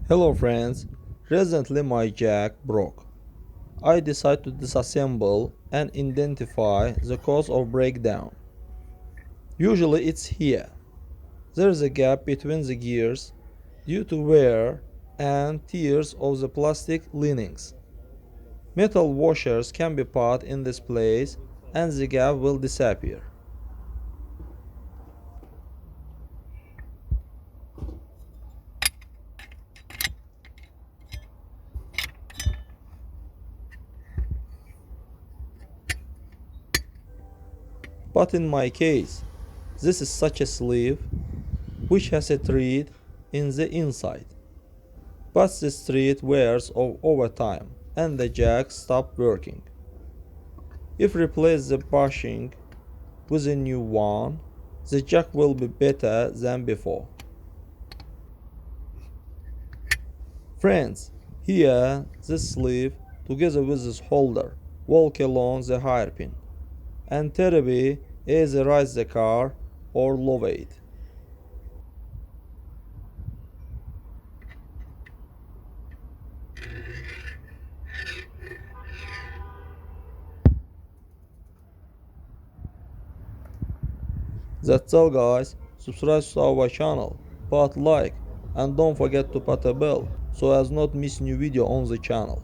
Hello friends, recently my jack broke. I decided to disassemble and identify the cause of breakdown. Usually it's here. There is a gap between the gears due to wear and tears of the plastic linings. Metal washers can be put in this place and the gap will disappear. But in my case, this is such a sleeve which has a thread in the inside. But the thread wears off over time and the jack stopped working. If replace the bushing with a new one, the jack will be better than before. Friends, here this sleeve together with this holder walk along the hairpin and therapy either raise the car or lower it. That's all guys, subscribe to our channel, put like and don't forget to put a bell so as not miss new video on the channel.